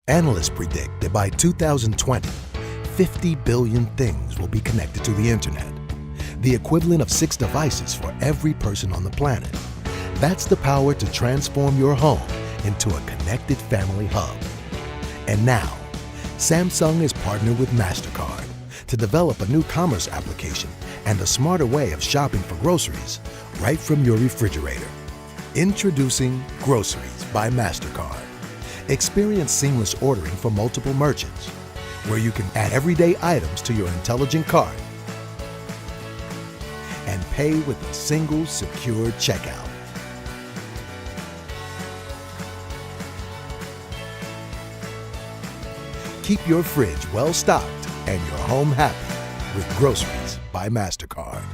Analysts predict that by 2020, 50 billion things will be connected to the internet. The equivalent of 6 devices for every person on the planet. That's the power to transform your home into a connected family hub. And now, Samsung is partnered with MasterCard to develop a new commerce application and a smarter way of shopping for groceries right from your refrigerator. Introducing Groceries by MasterCard. Experience seamless ordering for multiple merchants, where you can add everyday items to your intelligent cart and pay with a single secure checkout. Keep your fridge well stocked and your home happy with Groceries by MasterCard.